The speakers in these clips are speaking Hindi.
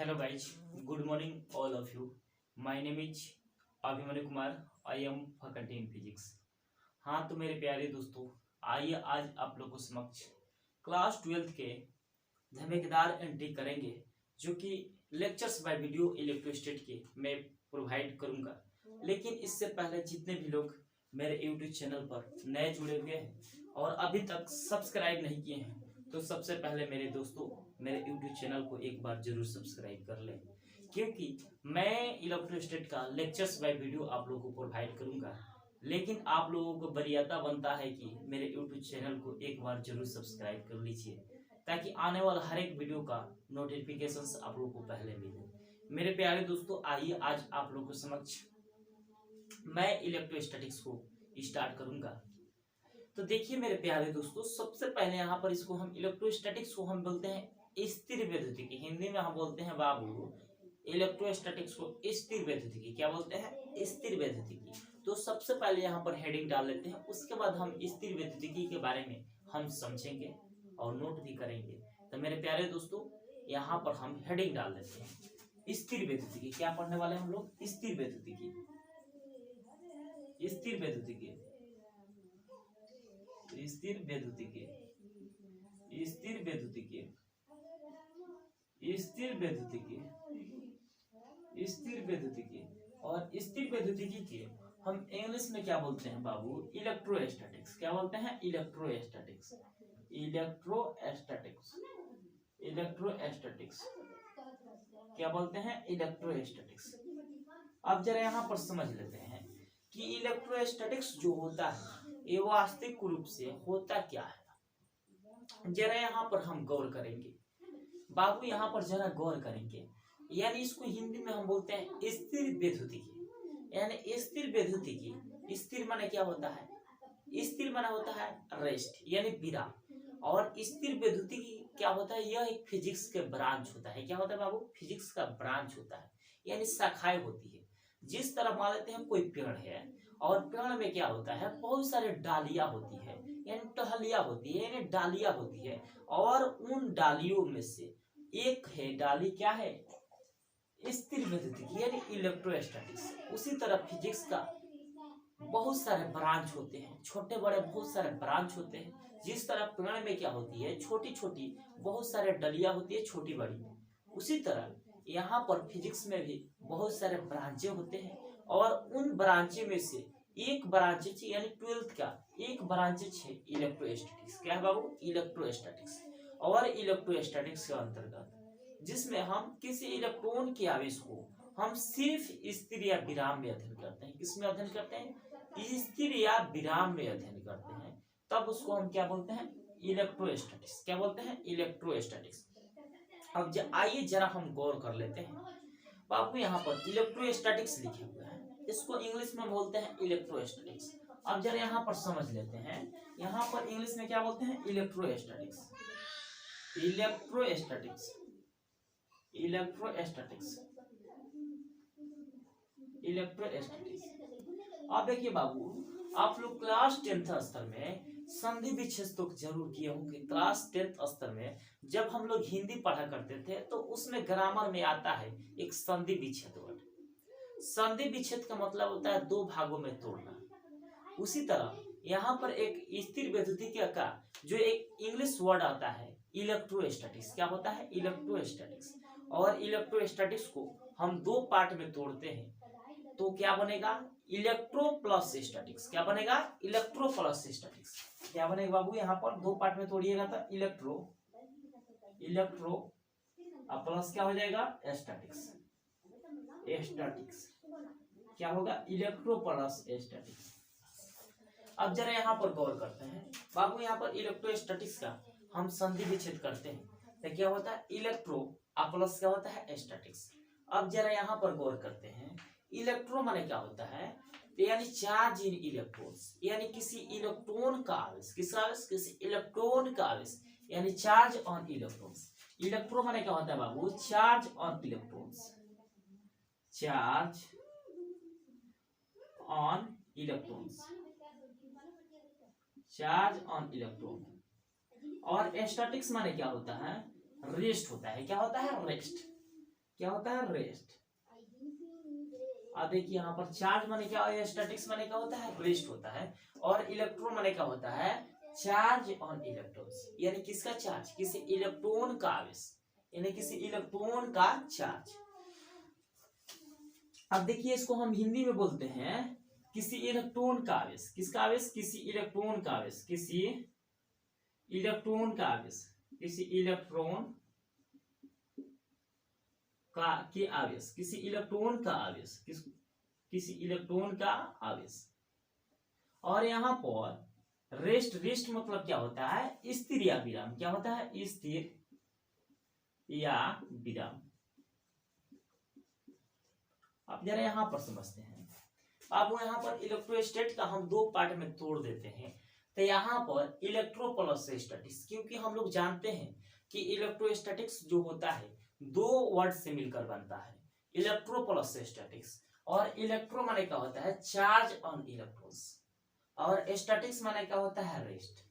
Hello guys, good morning all of you. My name is Abhimanyu Kumar. I am faculty in physics. हाँ तो मेरे प्यारे दोस्तों, आइए आज आप लोगों के समक्ष क्लास 12 के धमाकेदार एंट्री करेंगे जो कि लेक्चर्स बाय वीडियो इलेक्ट्रोस्टैट के मैं प्रोवाइड करूंगा। लेकिन इससे पहले जितने भी लोग मेरे यूट्यूब चैनल पर नए जुड़े हुए हैं और अभी तक सब्सक्राइब नहीं किए हैं तो सबसे पहले मेरे दोस्तों मेरे यूट्यूब चैनल को एक बार जरूर सब्सक्राइब कर लें, क्योंकि मैं इलेक्ट्रोस्टैट का लेक्चर्स बाय वीडियो आप लोगों को प्रोवाइड करूंगा। लेकिन आप लोगों को वरीयता बनता है कि मेरे यूट्यूब चैनल को एक बार जरूर सब्सक्राइब कर लीजिए ताकि आने वाला हर एक वीडियो का नोटिफिकेशंस आप लोगों को पहले मिले। मेरे प्यारे दोस्तों, आइए आज आप लोगों के समक्ष मैं इलेक्ट्रोस्टैटिक्स को स्टार्ट करूंगा। तो देखिए मेरे प्यारे दोस्तों, सबसे पहले यहाँ पर इसको हम इलेक्ट्रोस्टैटिक्स को हम बोलते हैं स्थिर वैद्युतिकी। हिंदी में हम बोलते हैं बाबू इलेक्ट्रोस्टैटिक्स को स्थिर वैद्युतिकी। क्या बोलते हैं? स्थिर वैद्युतिकी। तो सबसे पहले यहाँ पर हेडिंग डाल लेते हैं, उसके बाद हम स्थिर वैद्युतिकी के बारे में हम समझेंगे और नोट भी करेंगे। तो मेरे प्यारे दोस्तों, यहाँ पर हम हेडिंग डाल देते हैं स्थिर वैद्युतिकी। क्या पढ़ने वाले हम लोग? स्थिर वैद्युतिकी। स्थिर वैद्युतिकी, स्थिर वैद्युतिकी, स्थिर वैद्युतिकी, स्थिर वैद्युतिकी, स्थिर वैद्युतिकी। और स्थिर वैद्युतिकी के हम इंग्लिश में क्या बोलते हैं बाबू? इलेक्ट्रोस्टैटिक्स। क्या बोलते हैं? इलेक्ट्रोस्टैटिक्स। Electrostatics, electrostatics. क्या बोलते हैं? इलेक्ट्रोस्टैटिक्स। अब जरा यहाँ पर समझ लेते हैं कि इलेक्ट्रोस्टैटिक्स जो होता है ये वास्तविक रूप से होता क्या है। जरा यहाँ पर हम गौर करेंगे बाबू, यहाँ पर जरा गौर करेंगे। यानी इसको हिंदी में हम बोलते हैं स्थिर वैद्युतिकी। यानी स्थिर वैद्युतिकी, स्थिर माने क्या होता है? स्थिर माने होता है रेस्ट यानी विराम। और स्थिर वैद्युतिकी क्या होता है? यह एक फिजिक्स के ब्रांच होता है। क्या होता है बाबू? फिजिक्स का ब्रांच होता है, यानी शाखाएं होती है। जिस तरह मान लेते हैं कोई पेड़ है और पेड़ में क्या होता है? बहुत सारे डालियां होती है, यानी टहलियां होती है, यानी डालियां होती है। और उन डालियों में से एक है डाली क्या है? स्थिर वैद्युतिकी यानी इलेक्ट्रोस्टैटिक्स। उसी तरह फिजिक्स का बहुत सारे ब्रांच होते हैं, छोटे बड़े बहुत सारे ब्रांच होते हैं। जिस तरह पेड़ में क्या होती है? छोटी छोटी बहुत सारे डलियां होती है, छोटी बड़ी। उसी तरह यहाँ पर फिजिक्स में भी बहुत सारे ब्रांचे होते हैं और उन ब्रांचे में से एक ब्रांच यानी 12th का एक ब्रांच है इलेक्ट्रोस्टैटिक्स। क्या है बाबू? इलेक्ट्रोस्टैटिक्स। और इलेक्ट्रोस्टैटिक्स के अंतर्गत जिसमें हम किसी इलेक्ट्रॉन के आवेश को हम सिर्फ स्थिर या विराम में अध्ययन करते हैं। किसमें अध्ययन करते हैं? स्थिर या विराम में अध्ययन करते हैं, तब उसको हम क्या बोलते हैं? इलेक्ट्रोस्टैटिक्स। क्या बोलते हैं? इलेक्ट्रोस्टैटिक्स। अब आइए जरा हम गौर कर लेते हैं बाबू, यहाँ पर इलेक्ट्रोस्टैटिक्स लिखे हुए हैं, इसको इंग्लिश में बोलते हैं इलेक्ट्रोस्टैटिक्स। अब जरा यहाँ पर समझ लेते हैं, यहाँ पर इंग्लिश में क्या बोलते हैं? इलेक्ट्रोस्टैटिक्स। Electrostatics, electrostatics, electrostatics. अब देखिए बाबू, आप लोग क्लास 10th स्तर में संधि विच्छेद तो जरूर किए होंगे। क्लास 10th स्तर में जब हम लोग हिंदी पढ़ा करते थे तो उसमें ग्रामर में आता है एक संधि विच्छेद वर्ड। संधि विच्छेद का मतलब होता है दो भागों में तोड़ना। उसी तरह यहाँ पर एक स्थिर वैद्युतिकी का जो एक इंग्लिश वर्ड आता है इलेक्ट्रोस्टैटिक्स। क्या होता है? इलेक्ट्रोस्टैटिक्स। और इलेक्ट्रोस्टैटिक्स को हम दो पार्ट में तोड़ते हैं तो क्या बनेगा? Electro plus statics. क्या बनेगा? Electro plus statics. क्या बनेगा बाबू? यहाँ पर दो पार्ट में तोड़िएगा तो इलेक्ट्रो, इलेक्ट्रो प्लस क्या हो जाएगा? Statics, statics. क्या होगा? Electro plus statics. अब जरा यहाँ पर गौर करते हैं बाबू, यहाँ पर इलेक्ट्रोस्टैटिक्स का हम संधि विच्छेद करते हैं तो क्या होता है? इलेक्ट्रो प्लस क्या होता है? स्टैटिक्स। अब जरा यहाँ पर गौर करते हैं, इलेक्ट्रो माने क्या होता है? यानी चार्ज इन इलेक्ट्रॉन्स, यानी किसी इलेक्ट्रॉन का आवेश। किसका आवेश? किसी इलेक्ट्रॉन का आवेश, यानी चार्ज ऑन इलेक्ट्रॉन्स। इलेक्ट्रो माने क्या होता है बाबू? Charge on electrons, charge on electrons, charge on electron. और स्टैटिक्स माने क्या होता है? रेस्ट होता है। क्या होता है? रेस्ट। क्या होता है, रेस्ट। अब देखिए यहाँ पर चार्ज माने क्या, स्टैटिक्स माने क्या होता है, रेस्ट होता है। और इलेक्ट्रॉन माने क्या होता है, चार्ज ऑन इलेक्ट्रॉन्स, यानी किसका चार्ज, किसी इलेक्ट्रॉन का आवेश, यानी किसी इलेक्ट्रॉन का चार्ज। अब देखिए इसको हम हिंदी में बोलते हैं किसी इलेक्ट्रॉन का आवेश। किसका आवेश, किसी इलेक्ट्रॉन का आवेश, किसी इलेक्ट्रॉन का आवेश, किसी इलेक्ट्रॉन का के आवेश, किसी इलेक्ट्रॉन का आवेश, किसी इलेक्ट्रॉन का आवेश। और यहाँ पर रेस्ट, रेस्ट मतलब क्या होता है, स्थिर या विराम। क्या होता है, स्थिर या विराम। अब जरा यहाँ पर समझते हैं। अब यहाँ पर इलेक्ट्रोस्टैट का हम दो पार्ट में तोड़ देते हैं। तो यहाँ पर इलेक्ट्रो प्लस स्टैटिक्स, क्योंकि हम लोग जानते हैं कि इलेक्ट्रोस्टैटिक्स जो होता है दो वर्ड से मिलकर बनता है, इलेक्ट्रो प्लस स्टैटिक्स। और इलेक्ट्रो माने क्या होता है, चार्ज ऑन इलेक्ट्रॉन्स, और स्टैटिक्स माने क्या होता है, रेस्ट।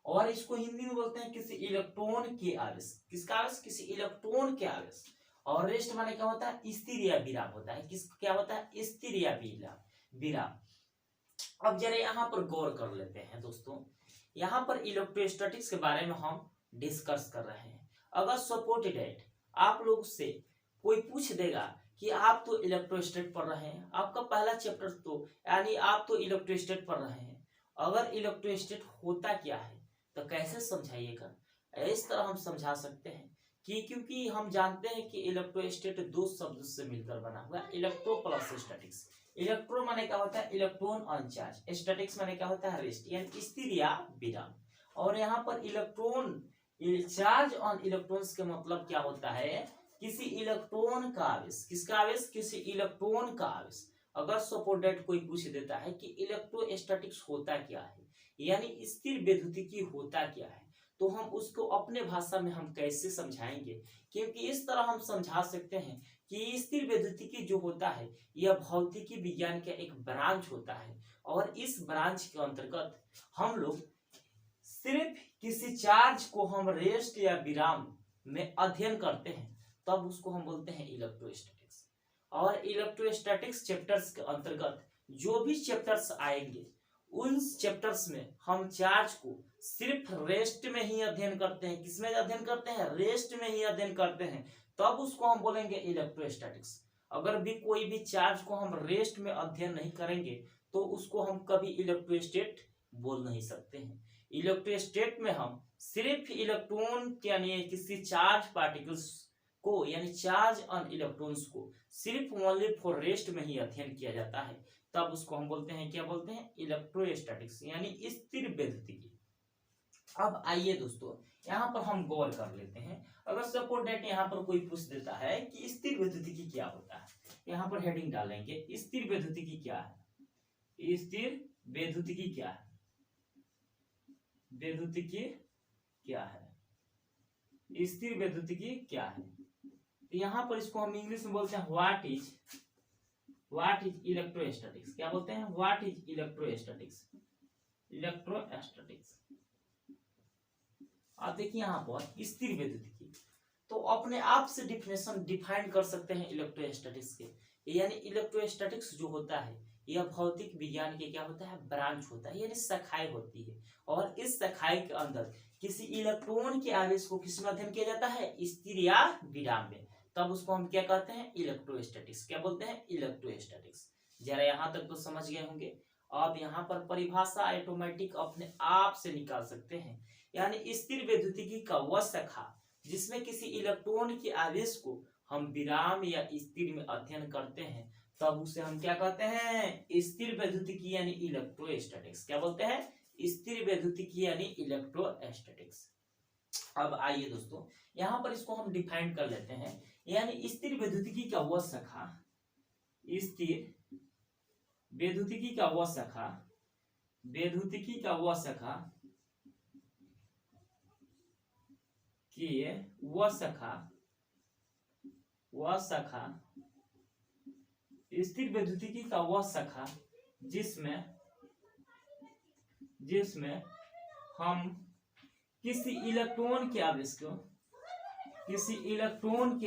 और इसको हिंदी में बोलते हैं किसी इलेक्ट्रॉन के आवेश। किसका आवेश, किसी इलेक्ट्रॉन के आवेश। और रेस्ट माने क्या होता है, स्थिर या विराम होता है। किस क्या होता है, स्थिर या विराम। अब जरा यहाँ पर गौर कर लेते हैं दोस्तों। यहाँ पर इलेक्ट्रोस्टैटिक्स के बारे में हम डिस्कस कर रहे हैं। अगर सपोर्टेड एट आप लोग से कोई पूछ देगा कि आप तो इलेक्ट्रोस्टैट पढ़ रहे हैं, आपका पहला चैप्टर तो यानी आप तो इलेक्ट्रोस्टैट पढ़ रहे हैं, अगर इलेक्ट्रोस्टैट होता क्या है तो कैसे समझाइएगा। इस तरह हम समझा सकते हैं कि क्योंकि हम जानते हैं कि इलेक्ट्रोस्टैट दो शब्द से मिलकर बना हुआ है, इलेक्ट्रो प्लस स्टैटिक्स। इलेक्ट्रो माने क्या होता है, इलेक्ट्रॉन ऑन चार्ज। स्टैटिक्स माने क्या होता है, रेस्ट यानी स्थिर या विराम। और यहाँ पर इलेक्ट्रॉन, चार्ज ऑन इलेक्ट्रॉन्स के मतलब क्या होता है, किसी इलेक्ट्रॉन का आवेश। किसका आवेश, किसी इलेक्ट्रॉन का आवेश। अगर सपोर्टेड कोई पूछ देता है कि इलेक्ट्रोस्टैटिक्स होता क्या है, यानी स्थिर विद्युतिकी होता क्या है, तो हम उसको अपने भाषा में हम कैसे समझाएंगे। क्योंकि इस तरह हम समझा सकते हैं कि स्थिर विद्युतिकी जो होता है यह भौतिकी विज्ञान का एक ब्रांच होता है। और इस ब्रांच के अंतर्गत हम लोग सिर्फ किसी चार्ज को हम रेस्ट या विराम में अध्ययन करते हैं, तब उसको हम बोलते हैं इलेक्ट्रोस्टैटिक्स। और इलेक्ट्रोस्टैटिक्स चैप्टर्स के अंतर्गत जो भी चैप्टर्स आएंगे, उन चैप्टर्स में हम चार्ज को सिर्फ रेस्ट में ही अध्ययन करते हैं। किसमें अध्ययन करते हैं, रेस्ट में ही अध्ययन करते हैं, तब उसको हम बोलेंगे इलेक्ट्रोस्टैटिक्स। अगर भी कोई भी चार्ज को हम रेस्ट में अध्ययन नहीं करेंगे तो उसको हम कभी इलेक्ट्रोस्टैट बोल नहीं सकते हैं। इलेक्ट्रोस्टैट में हम सिर्फ इलेक्ट्रॉन यानी किसी चार्ज पार्टिकल्स को, यानी चार्ज ऑन इलेक्ट्रॉन्स को सिर्फ ओनली फॉर रेस्ट में ही अध्ययन किया जाता है, तब उसको हम बोलते हैं, क्या बोलते हैं, इलेक्ट्रोस्टैटिक्स यानी स्थिर विद्युतिकी। अब आइए दोस्तों यहाँ पर हम गौर कर लेते हैं। अगर सपोज दैट यहाँ पर कोई पूछ देता है कि स्थिर विद्युतिकी क्या होता है, यहाँ पर हेडिंग डालेंगे स्थिर विद्युतिकी क्या है। स्थिर विद्युतिकी क्या है, विद्युतिकी क्या है, स्थिर विद्युतिकी क्या है। तो यहाँ पर इसको हम इंग्लिश में बोलते हैं व्हाट इज इलेक्ट्रोस्टैटिक्स। क्या बोलते हैं, व्हाट इज इलेक्ट्रोस्टैटिक्स, इलेक्ट्रोस्टैटिक्स। आप देखिए यहाँ पर स्थिर विद्युतिकी, तो अपने आप से डिफिनेशन डिफाइन कर सकते हैं इलेक्ट्रोस्टैटिक्स के। यानी इलेक्ट्रोस्टैटिक्स जो होता है यह भौतिक विज्ञान के क्या होता है, ब्रांच होता है, यानी शाखाएं होती है। और इस शाखाएं के अंदर किसी इलेक्ट्रॉन के आवेश को किस में अध्ययन किया जाता है, स्थिर या विराम में, तब उसको हम क्या कहते हैं, इलेक्ट्रोस्टैटिक्स। क्या बोलते हैं, इलेक्ट्रोस्टैटिक्स। जरा यहाँ तक तो समझ गए होंगे। अब यहाँ पर परिभाषा ऑटोमेटिक अपने आप से निकाल सकते हैं। यानी स्थिर विद्युतिकी का वह शाखा जिसमें किसी इलेक्ट्रॉन के आवेश को हम विराम या स्थिर में अध्ययन करते हैं, तब उसे हम क्या कहते हैं, स्थिर विद्युतिकी यानी इलेक्ट्रोस्टैटिक्स। क्या बोलते हैं, स्थिर विद्युतिकी यानी इलेक्ट्रोस्टैटिक्स। अब आइए दोस्तों यहाँ पर इसको हम डिफाइन कर लेते हैं। यानी स्थिर विद्युतिकी का वह शाखा, स्थिर विद्युतिकी का वह शाखा, विद्युतिकी का वह शाखा कि वह शाखा स्थिर विद्युतिकी का वह शाखा जिसमें हम किसी इलेक्ट्रॉन के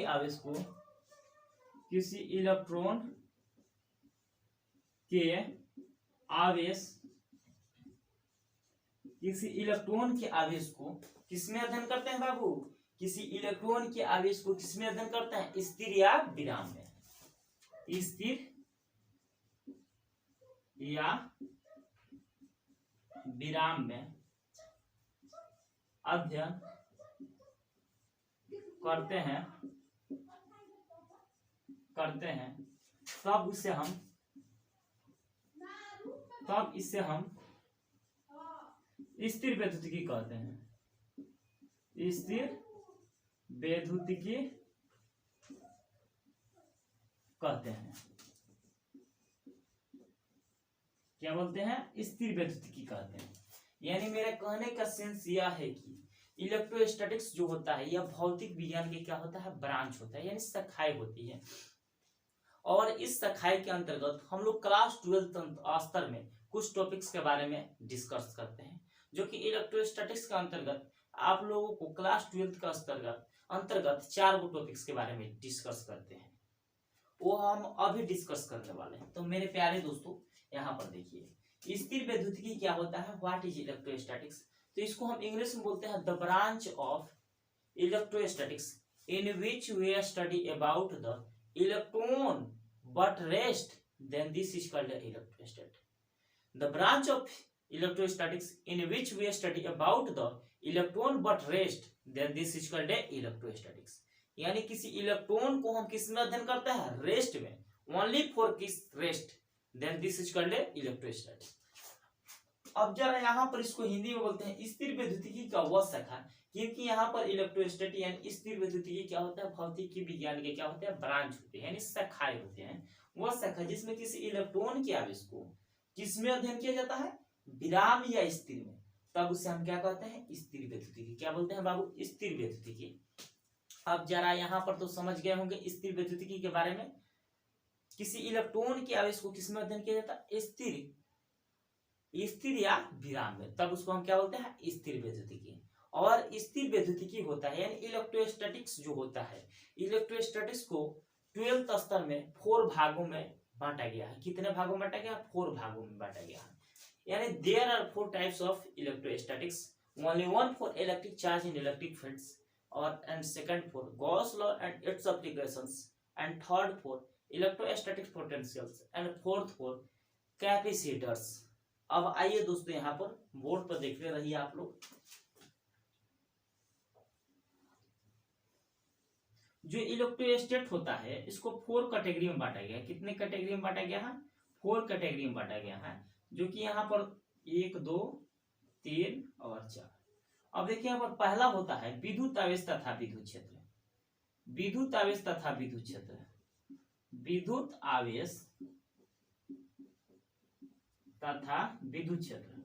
आवेश को किसी इलेक्ट्रॉन के आवेश, किसी इलेक्ट्रॉन के आवेश को किसमें अध्ययन करते हैं बाबू? किसी इलेक्ट्रॉन के आवेश को किसमें अध्ययन करते हैं? स्थिर या विराम में। स्थिर या विराम में अध्ययन करते हैं तब इसे हम स्थिर वैद्युतिकी कहते हैं। स्थिर वैद्युतिकी कहते हैं। क्या बोलते हैं? स्थिर वैद्युतिकी कहते हैं। यानी मेरे कहने का सेंस यह है कि इलेक्ट्रोस्टैटिक्स जो होता है यह भौतिक विज्ञान के क्या होता है? ब्रांच होता है, यानी शाखाएं होती है। और इस शाखाएं के अंतर्गत हम लोग क्लास 12 स्तर में कुछ टॉपिक्स के बारे में डिस्कस करते हैं, जो कि इलेक्ट्रोस्टैटिक्स के अंतर्गत आप लोगों को क्लास 12 का अंतर्गत 4 गो टॉपिक्स के बारे में डिस्कस करते हैं, वो हम अभी डिस्कस करने वाले हैं। तो मेरे प्यारे दोस्तों यहाँ पर देखिए, स्थिर वैद्युतिकी क्या होता है? What is electrostatics? तो इसको हम इंग्लिश में बोलते हैं the branch of electrostatics in which we study about the electron but rest, then this is called electrostatics. The branch of electrostatics in which we study about the electron but rest, then this is called electrostatics। यानी किसी इलेक्ट्रॉन को हम किस में अध्ययन करते हैं? रेस्ट में, ओनली फॉर किस? Rest, then this is called electrostatics. अब जरा यहाँ पर इसको हिंदी में बोलते हैं स्थिर वैद्युतिकी का वह शाखा, क्योंकि यहाँ पर इलेक्ट्रोस्टैटिक यानी स्थिर वैद्युतिकी क्या होता है? भौतिकी विज्ञान के क्या होते हैं? ब्रांच होते हैं, यानी शाखाएं होते हैं। वह शाखा जिसमें किसी इलेक्ट्रॉन के आवेश को किसमें अध्ययन किया जाता है? विराम या स्थिर में, तब उसे हम क्या कहते हैं? स्थिर वैद्युतिकी। क्या बोलते हैं बाबू? स्थिर वैद्युतिकी। अब जरा यहाँ पर तो समझ गए होंगे स्थिर वैद्युतिकी के बारे में। किसी इलेक्ट्रॉन के आवेश को किसमें अध्ययन किया जाता है? स्थिर या विराम में, तब उसको हम क्या बोलते हैं? स्थिर वैद्युतिकी। और स्थिर वैद्युतिकी होता है यानी इलेक्ट्रोस्टैटिक्स जो होता है, इलेक्ट्रोस्टैटिक्स को 12th स्तर में 4 भागों में बांटा गया है। कितने भागों में बांटा गया? 4 भागों में बांटा गया है। यानी there are 4 types of electrostatics, only one for electric charge in electric fields, and second for Gauss law and its applications, and third for electrostatic potentials, and fourth for capacitors। अब आइए दोस्तों यहाँ पर बोर्ड पर देखते रहिए आप लोग। जो इलेक्ट्रोस्टैट होता है इसको 4 कैटेगरी में बांटा गया है। कितने कैटेगरी में बांटा गया है? 4 कैटेगरी में बांटा गया है, जो कि यहाँ पर 1, 2, 3 और 4। अब देखिए यहाँ पर पहला होता है विद्युत आवेश तथा विद्युत क्षेत्र। विद्युत आवेश तथा विद्युत क्षेत्र, विद्युत आवेश तथा विद्युत क्षेत्र,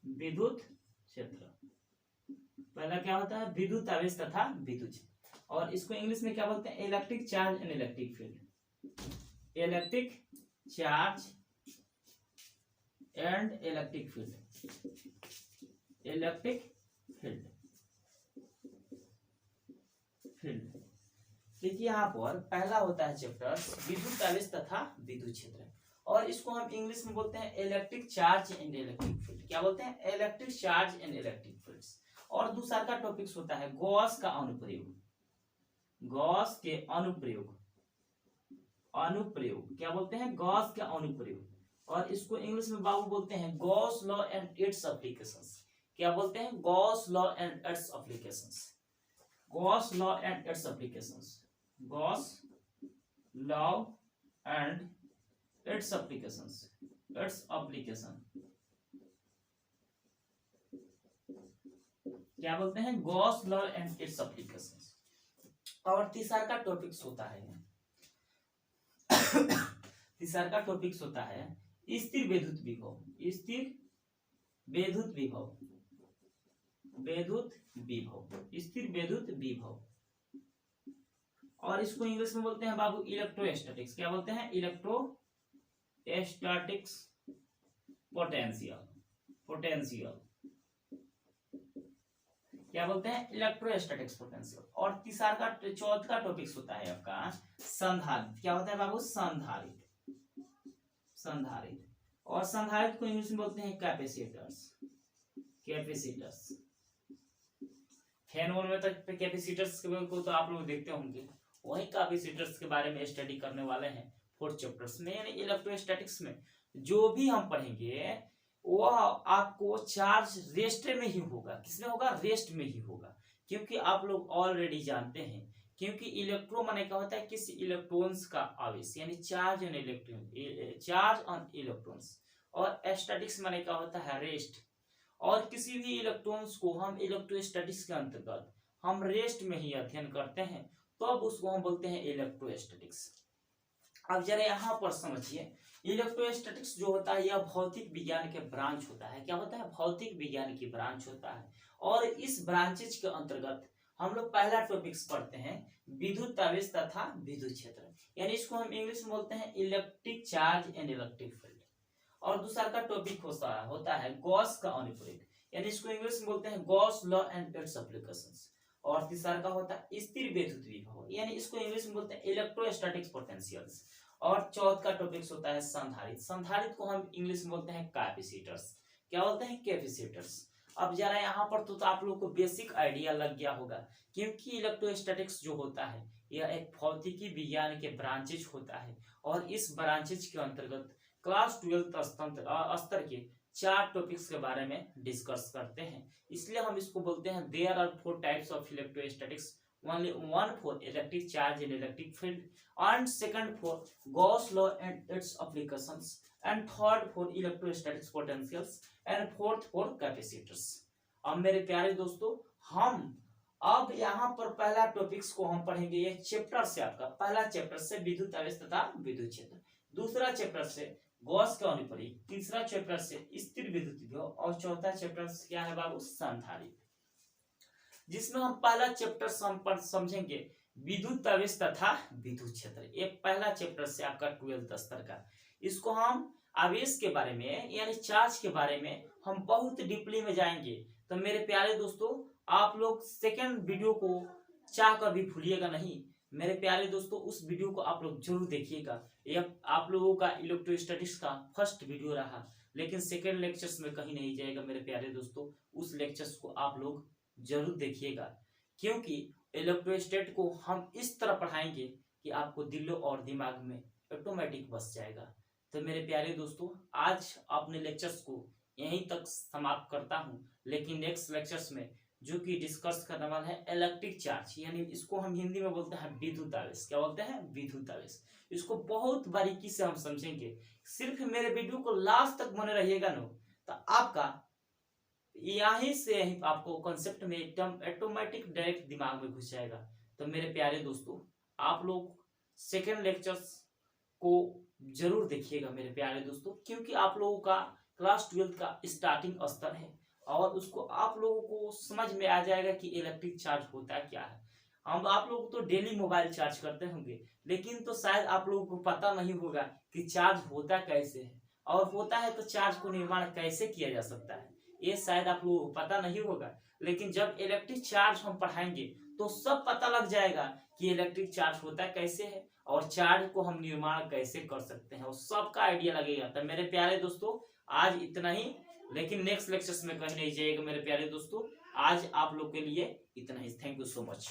विद्युत क्षेत्र। पहला क्या होता है? विद्युत आवेश तथा विद्युत क्षेत्र, और इसको इंग्लिश में क्या बोलते हैं? Electric charge and electric field. Electric charge and electric field, electric field. देखिए यहाँ पर पहला होता है चैप्टर विद्युत आवेश तथा विद्युत क्षेत्र, और इसको हम इंग्लिश में बोलते हैं electric charge and electric field. क्या बोलते हैं? Electric charge and electric fields. और दूसरा का टॉपिक्स होता है गॉस का अनुप्रयोग। गॉस के अनुप्रयोग, अनुप्रयोग क्या बोलते हैं? गॉस का अनुप्रयोग, और इसको इंग्लिश में बाबू बोलते हैं Gauss law and it's applications. क्या बोलते हैं? Gauss law and it's applications. Gauss law and it's applications, Gauss law and it's applications, its application. क्या बोलते हैं? Gauss law and it's applications. और तीसरा का टॉपिक्स होता है तीसरा का टॉपिक्स होता है स्थिर विद्युत विभव। स्थिर विद्युत विभव, विद्युत विभव, स्थिर विद्युत विभव, और इसको इंग्लिश में बोलते हैं बाबू इलेक्ट्रोस्टैटिक्स। क्या बोलते हैं? Electrostatics potential, potential. क्या बोलते हैं, इलेक्ट्रोस्टैटिक्स पोटेंशियल। और चौथा टॉपिक्स होता है आपका संधारित्र। क्या होता है बाबू, संधारित्र। संधारित्र, और संधारित्र को इंग्लिश में बोलते हैं कैपेसिटर्स। कैपेसिटर्स, फैन वन में तक कैपेसिटर्स को तो आप लोग देखते होंगे, वही कैपेसिटर्स के बारे में स्टडी करने वाले हैं 4 चैप्टर्स में। यानी इलेक्ट्रोस्टैटिक्स में जो भी हम पढ़ेंगे वो आपको चार्ज रेस्ट में ही होगा। किसमें होगा, रेस्ट में ही होगा। क्योंकि आप लोग ऑलरेडी जानते हैं, क्योंकि इलेक्ट्रो माने क्या होता है, किसी इलेक्ट्रॉन्स का आवेश, यानी charge on electron, charge on electrons. और स्टैटिक्स माने क्या होता है, रेस्ट। और किसी भी इलेक्ट्रॉन्स को हम इलेक्ट्रोस्टैटिक्स के अंतर्गत हम रेस्ट में ही अध्ययन करते हैं, तो अब उसको हम बोलते हैं इलेक्ट्रोस्टैटिक्स। अब जरा यहाँ पर समझिए, इलेक्ट्रोस्टैटिक्स जो होता है यह भौतिक विज्ञान के ब्रांच होता है। क्या होता है, भौतिक विज्ञान की ब्रांच होता है। और इस ब्रांचेज के अंतर्गत हम लोग पहला टॉपिक्स पढ़ते हैं विद्युत आवेश तथा विद्युत क्षेत्र, यानी इसको हम इंग्लिश में बोलते हैं electric charge and electric field. और दूसरा का टॉपिक होता है गॉस का अनुप्रयोग, यानी इसको इंग्लिश में बोलते हैं Gauss law and it's applications. और तीसरा का होता है स्थिर विद्युत विभव, यानी इसको इंग्लिश में बोलते हैं इलेक्ट्रोस्टैटिक्स पोटेंशियल्स। और चौथा का टॉपिक होता है संधारित्र। संधारित्र को हम इंग्लिश में बोलते हैं कैपेसिटर्स। क्या बोलते हैं, कैपेसिटर्स। अब जरा यहाँ पर तो आप लोगों को बेसिक आइडिया लग गया होगा, क्योंकि इलेक्ट्रोस्टैटिक्स जो होता है यह एक भौतिकी विज्ञान के ब्रांचेज होता है। और इस ब्रांचेज के अंतर्गत क्लास 12 स्तर के 4 टॉपिक्स के बारे में डिस्कस करते हैं। इसलिए हम इसको बोलते हैं there are 4 types of electrostatics, only one for electric charge and electric field, and second for Gauss law and its applications, and third for electrostatics potentials, and fourth for capacitors। अब मेरे प्यारे दोस्तों, हम अब यहाँ पर पहला टॉपिक्स को हम पढ़ेंगे। ये चैप्टर से आपका पहला चैप्टर से विद्युत आवेश तथा विद्युत क्षेत्र, दूसरा चैप्टर से गॉस का अनुप्रयोग, तीसरा चैप्टर से स्थिर विद्युत विभव, और चौथा चैप्टर क्या है बाबू, संधारित्र, जिसमें हम पहला चैप्टर समझेंगे विद्युत आवेश तथा विद्युत क्षेत्र। ये पहला चैप्टर से आपका 12th स्तर का। इसको हम आवेश के बारे में यानी चार्ज के बारे में हम बहुत डीपली में जाएंगे। तो मेरे प्यारे दोस्तों, आप लोग सेकंड वीडियो को चाह कर भी भूलिएगा नहीं। मेरे प्यारे दोस्तों, उस वीडियो को आप लोग जरूर देखिएगा। यह आप लोगों का इलेक्ट्रोस्टैटिक्स का फर्स्ट वीडियो रहा, लेकिन सेकंड लेक्चर्स में कहीं नहीं जाएगा मेरे प्यारे दोस्तों। उस लेक्चर्स को आप लोग जरूर देखिएगा, क्योंकि इलेक्ट्रोस्टैट को हम इस तरह पढ़ाएंगे कि आपको दिल और दिमाग में ऑटोमेटिक बस जाएगा। तो मेरे प्यारे दोस्तों, आज अपने लेक्चर्स को यहीं तक समाप्त करता हूं, लेकिन नेक्स्ट लेक्चर्स में जो कि डिस्कस करने वाला है इलेक्ट्रिक चार्ज, यानी इसको हम हिंदी में बोलते हैं विद्युत आवेश। क्या बोलते हैं, विद्युत आवेश। इसको बहुत बारीकी से हम समझेंगे। सिर्फ मेरे वीडियो को लास्ट तक बने रहिएगा ना, तो आपका यहीं से आपको कॉन्सेप्ट में एकदम ऑटोमेटिक डायरेक्ट दिमाग में घुस जाएगा। तो मेरे प्यारे दोस्तों, आप लोग सेकेंड लेक्चर्स को जरूर देखिएगा मेरे प्यारे दोस्तों, क्योंकि आप लोगों का क्लास 12 का स्टार्टिंग स्तर है और उसको आप लोगों को समझ में आ जाएगा कि इलेक्ट्रिक चार्ज होता क्या है। हम आप लोग तो डेली मोबाइल चार्ज करते होंगे, लेकिन तो शायद आप लोगों को पता नहीं होगा कि चार्ज होता कैसे है, और होता है तो चार्ज को निर्माण कैसे किया जा सकता है, ये शायद आप लोगों को पता नहीं होगा। लेकिन जब इलेक्ट्रिक चार्ज हम पढ़ाएंगे तो सब पता लग जाएगा कि इलेक्ट्रिक चार्ज होता कैसे है और चार्ज को हम निर्माण कैसे कर सकते हैं, और सबका आइडिया लगेगा। तो मेरे प्यारे दोस्तों, आज इतना ही, लेकिन नेक्स्ट लेक्चर्स में कहीं नहीं जाएगा मेरे प्यारे दोस्तों। आज आप लोग के लिए इतना ही। Thank you so much.